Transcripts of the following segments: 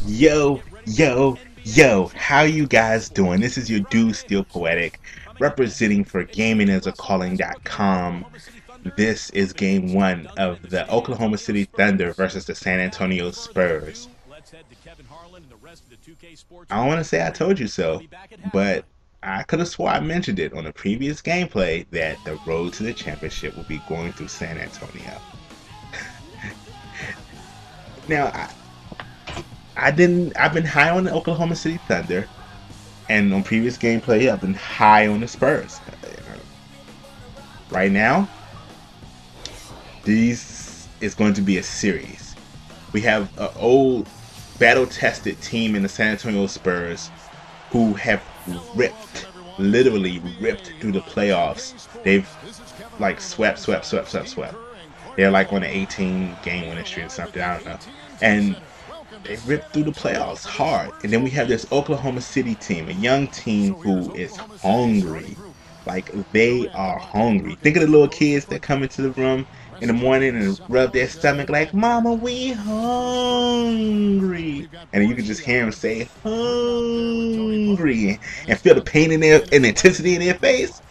Yo, how you guys doing? This is your dude Still Poetic, representing for GamingAsACalling.com. This is game one of the Oklahoma City Thunder versus the San Antonio Spurs. I don't want to say I told you so, but I could have swore I mentioned it on a previous gameplay that the road to the championship will be going through San Antonio. Now, I've been high on the Oklahoma City Thunder, and on previous gameplay, I've been high on the Spurs. Right now, this is going to be a series. We have an old, battle-tested team in the San Antonio Spurs who have literally ripped through the playoffs. They've like swept. They're like on an 18-game winning streak or something. I don't know. And they ripped through the playoffs hard. And then we have this Oklahoma City team, a young team who is hungry. Like, they are hungry. Think of the little kids that come into the room in the morning and rub their stomach like, "Mama, we hungry." And you can just hear them say, "hungry," and feel the pain in their and the intensity in their face.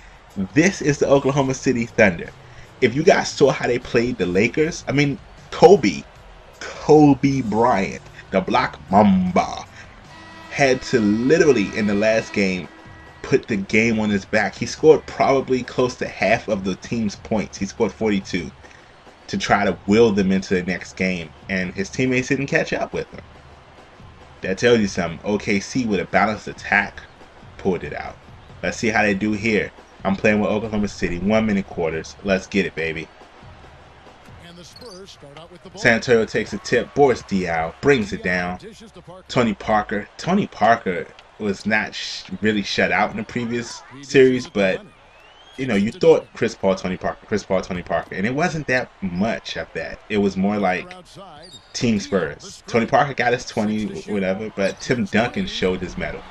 This is the Oklahoma City Thunder. If you guys saw how they played the Lakers, I mean, Kobe Bryant, the Black Mamba, had to literally in the last game put the game on his back. He scored probably close to half of the team's points. He scored 42 to try to will them into the next game, and his teammates didn't catch up with him. That tells you something. OKC with a balanced attack pulled it out. Let's see how they do here. I'm playing with Oklahoma City. 1 minute quarters. Let's get it, baby. San Antonio takes a tip. Boris Diaw brings it down. Tony Parker was not really shut out in the previous series, but you know, you thought Chris Paul, Tony Parker, and it wasn't that much of that. It was more like Team Spurs. Tony Parker got his 20, whatever, but Tim Duncan showed his mettle.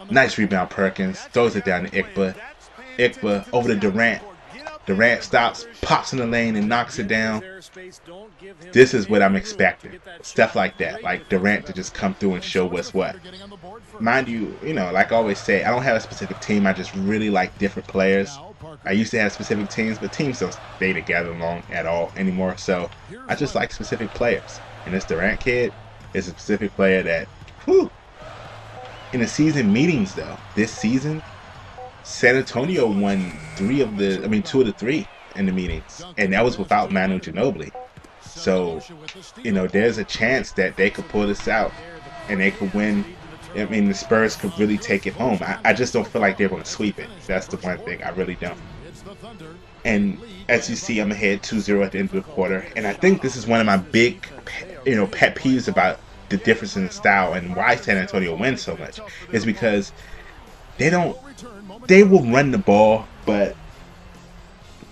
Nice rebound, Perkins. Throws it down to Iqbal. Iqbal over to Durant. Durant stops, pops in the lane, and knocks it down. This is what I'm expecting. Stuff like that. Like Durant to just come through and show what's what. Mind you, like I always say, I don't have a specific team. I just really like different players. I used to have specific teams, but teams don't stay together long at all anymore. So I just like specific players. And this Durant kid is a specific player that, whew. In the season meetings, though, this season, San Antonio won 2 of the 3 in the meetings, and that was without Manu Ginobili. So, there's a chance that they could pull this out and they could win. I mean, the Spurs could really take it home. I just don't feel like they're going to sweep it. That's the one thing. I really don't. And as you see, I'm ahead 2-0 at the end of the quarter, and I think this is one of my big, pet peeves about the difference in style and why San Antonio wins so much is because they will run the ball, but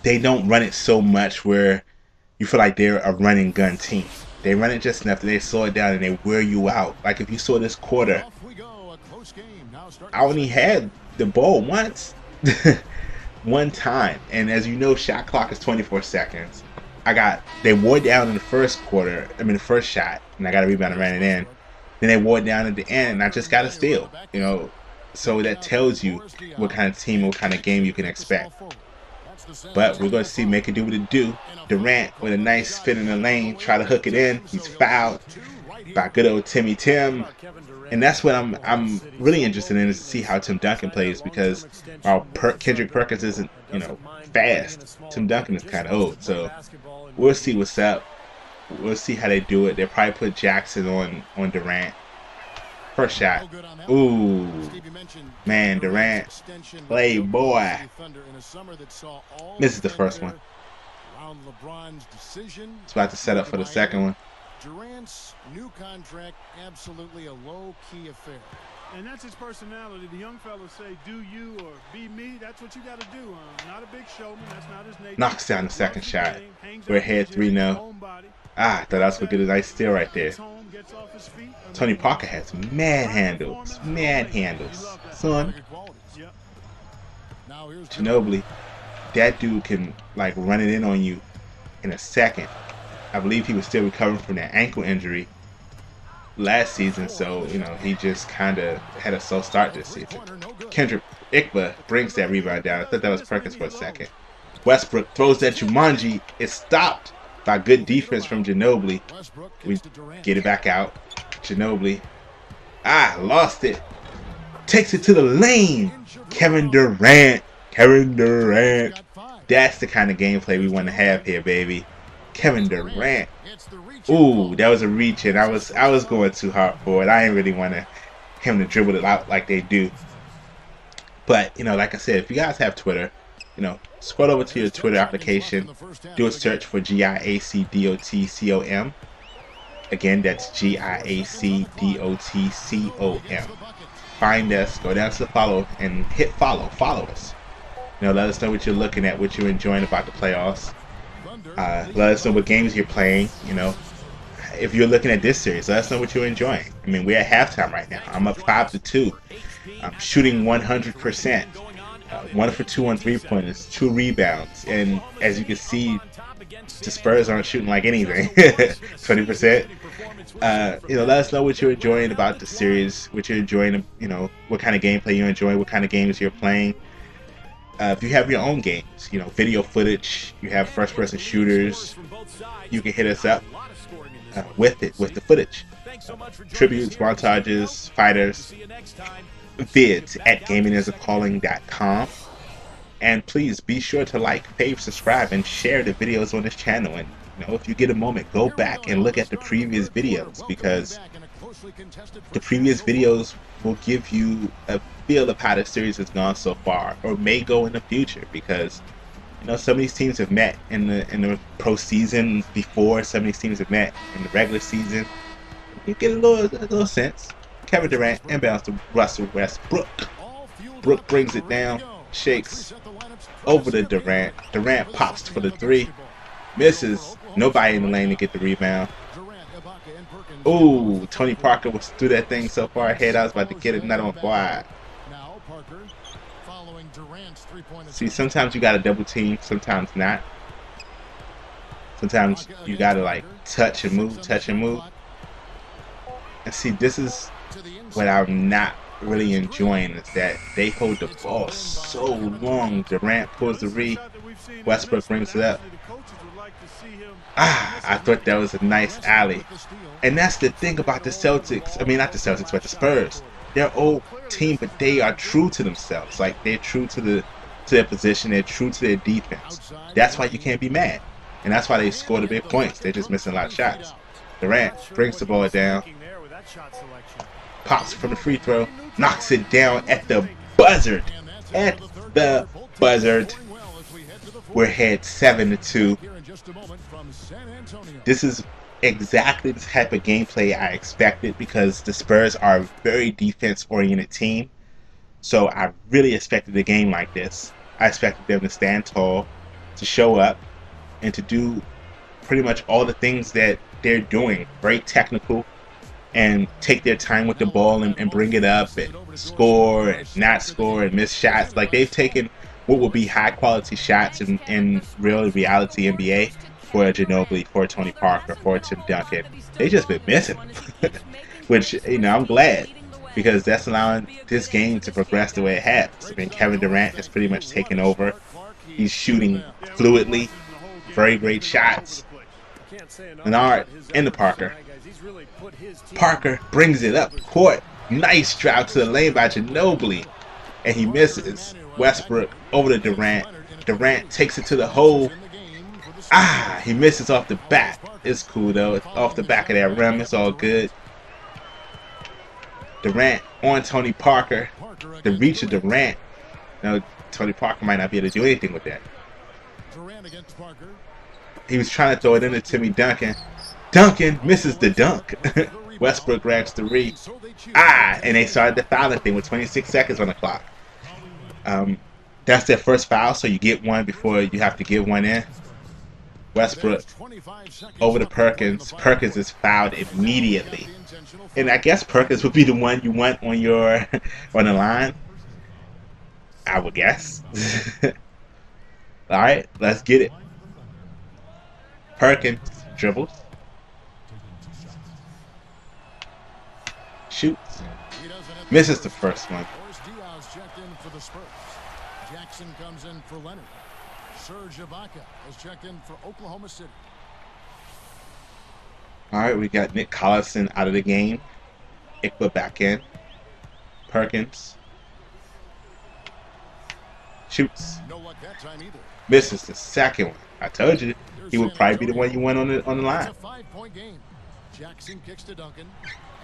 they don't run it so much where you feel like they're a running gun team. They run it just enough that they slow it down and they wear you out. Like if you saw this quarter, I only had the ball once, one time, and as you know, shot clock is 24 seconds. They wore down in the first quarter. The first shot, and I got a rebound and ran it in. Then they wore down at the end, and I just got a steal. So that tells you what kind of team, what kind of game you can expect. But we're going to see make it do what it do. Durant with a nice fit in the lane, try to hook it in. He's fouled by good old Timmy Tim. And that's what I'm really interested in, is to see how Tim Duncan plays, because while Kendrick Perkins isn't, fast, Tim Duncan is kind of old. So we'll see what's up. We'll see how they do it. They'll probably put Jackson on Durant. First shot. Ooh. Man, Durant. Playboy. This is the first one. It's about to set up for the second one. Durant's new contract, absolutely a low-key affair. And that's his personality. The young fellas say, do you or be me. That's what you got to do. Not a big showman. That's not his nature. Knocks down the second shot. We're ahead 3-0. I thought that was a good nice steal right there. Tony Parker has mad handles. Son. Ginobili. That dude can like run it in on you in a second. I believe he was still recovering from that ankle injury. last season, so you know he just kind of had a slow start this season. Kendrick Ikba brings that rebound down. I thought that was Perkins for a second. Westbrook throws that Jumanji. It's stopped by good defense from Ginobili. We get it back out. Ginobili. Lost it. Takes it to the lane. Kevin Durant. Kevin Durant. That's the kind of gameplay we want to have here, baby. Kevin Durant. Ooh, that was a reach, and I was going too hard for it. I didn't really want him to dribble it out like they do. But, you know, like I said, if you guys have Twitter, you know, scroll over to your Twitter application, do a search for GIACDOTCOM. Again, that's GIACDOTCOM. Find us, go down to the follow, and hit follow. Follow us. You know, let us know what you're looking at, what you're enjoying about the playoffs. Let us know what games you're playing. You know, if you're looking at this series, let us know what you're enjoying. I mean, we're at halftime right now. I'm up 5-2. I'm shooting 100%. 1 for 2 on 3-pointers, 2 rebounds, and as you can see, the Spurs aren't shooting like anything. 20%. You know, let us know what you're enjoying about the series, what you're enjoying. You know, what kind of gameplay you're enjoying, what kind of games you're playing. If you have your own games, you know, video footage, you have first-person shooters, you can hit us up with the footage. Tributes, montages, fighters, vids at gamingisacalling.com. And please be sure to like, fave, subscribe, and share the videos on this channel. And you know, if you get a moment, go back and look at the previous videos, because the previous videos will give you a feel of how the series has gone so far, or may go in the future. Because you know, some of these teams have met in the pro season before. Some of these teams have met in the regular season. You get a little sense. Kevin Durant inbounds to Russell Westbrook. Brook brings it down, shakes over to Durant. Durant pops for the 3, misses. Nobody in the lane to get the rebound. Ooh, Tony Parker was through that thing so far ahead. I was about to get another one wide. See, sometimes you gotta double team, sometimes not. Sometimes you gotta like touch and move. And see, this is what I'm not really enjoying, is that they hold the ball so long. Durant pulls the re. Westbrook brings it up. I thought that was a nice alley. And that's the thing about the Celtics. I mean, not the Celtics, but the Spurs. They're an old team, but they are true to themselves. Like, they're true to their position. They're true to their defense. That's why you can't be mad. And that's why they score the big points. They're just missing a lot of shots. Durant brings the ball down. Pops from the free throw. Knocks it down at the buzzard. At the buzzard. We're ahead 7-2. This is exactly the type of gameplay I expected, because the Spurs are a very defense-oriented team. So I really expected a game like this. I expected them to stand tall, to show up, and to do pretty much all the things that they're doing. Very technical, and take their time with the ball and bring it up and score and not score and miss shots. Like, they've taken what would be high quality shots in real reality NBA for Ginobili, for Tony Parker, for Tim Duncan. They just been missing, which, you know, I'm glad, because that's allowing this game to progress the way it has. I mean, Kevin Durant has pretty much taken over. He's shooting fluidly, very great shots. Leonard into Parker. Parker brings it up court. Nice drive to the lane by Ginobili, and he misses. Westbrook over to Durant. Durant takes it to the hole. He misses off the back. It's cool though. It's off the back of that rim. It's all good. Durant on Tony Parker. The reach of Durant. Now, Tony Parker might not be able to do anything with that. He was trying to throw it into Timmy Duncan. Duncan misses the dunk. Westbrook grabs the re. And they started the fouling thing with 26 seconds on the clock. That's their first foul, so you get one before you have to give one in. Westbrook over to Perkins. Perkins is fouled immediately. And I guess Perkins would be the one you want on your on the line, I would guess. Alright, let's get it. Perkins dribbles. Shoots. He doesn't hit the Misses the first. first one. Boris Diaw's checked in for the Spurs. Jackson comes in for Leonard. Serge Ibaka has checked in for Oklahoma City. All right, we got Nick Collison out of the game. Ikba back in. Perkins. Shoots. No luck that time either. Misses the second one. I told you Here's he would San probably be the Antonio. one you went on the line. It's a 5-point game. Jackson kicks to Duncan.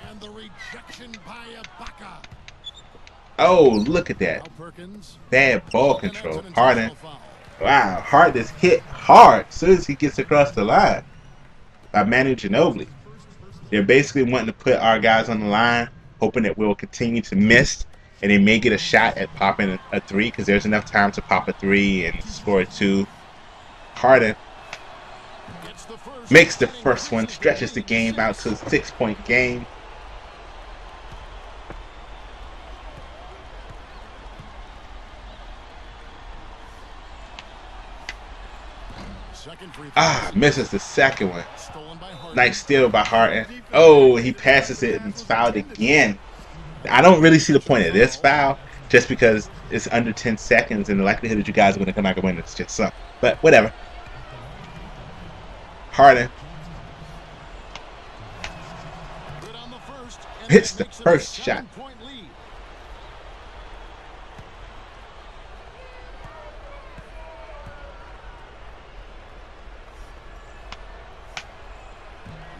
And the rejection by Ibaka. Oh, look at that. Now Perkins. Bad ball And that's control. an Harden. intentional foul. Wow, Harden is hit hard as soon as he gets across the line by Manu Ginobili. They're basically wanting to put our guys on the line, hoping that we'll continue to miss, and they may get a shot at popping a three because there's enough time to pop a three and score a two. Harden Gets the first. makes the first one, stretches the game out to a 6-point game. Second free throw. Ah, misses the second one. Stolen by Harden. Nice steal by Harden. Oh, he passes it and it's fouled again. I don't really see the point of this foul, just because it's under 10 seconds and the likelihood that you guys are going to come back and win is just something. But whatever. Harden Good on the first, and hits that the makes it a first shot. 7-point lead.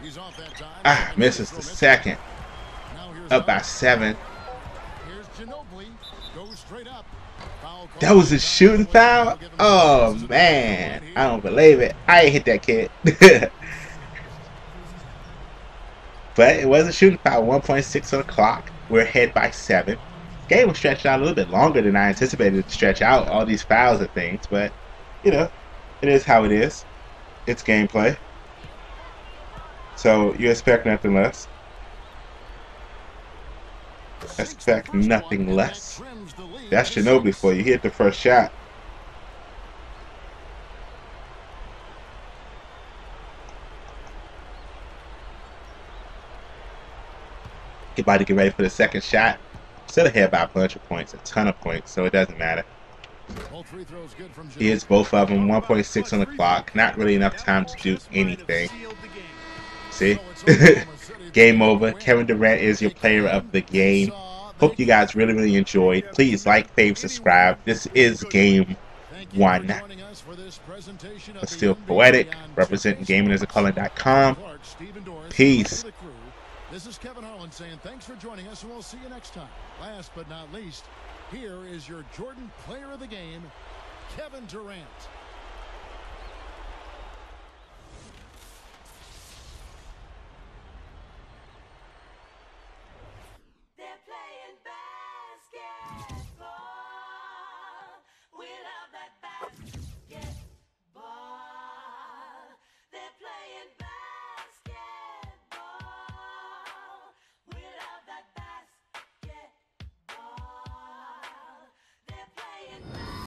He's off that time. Ah, And misses free the throw second. Now here's Up by Duncan. 7. Here's Ginobili. Goes straight up. Foul call. That was a shooting foul? Oh, man. I don't believe it. I ain't hit that kid. But it was a shooting foul. 1.6 on the clock. We're ahead by 7. Game was stretched out a little bit longer than I anticipated to stretch out all these fouls and things. But, you know, it is how it is. It's gameplay. So you expect nothing less. Expect nothing less. That's Ginobili for you. He hit the first shot. Get about to get ready for the second shot. Still ahead by a bunch of points, a ton of points, so it doesn't matter. He hits both of them. 1.6 on the clock. Not really enough time to do anything. See? Game over. Kevin Durant is your player of the game. Hope you guys really enjoyed. Please like, favorite, subscribe. This is game 1. But still poetic. Representing GamingAsACalling.com. Peace. This is Kevin Harlan saying thanks for joining us, and we'll see you next time. Last but not least, here is your Jordan Player of the Game, Kevin Durant.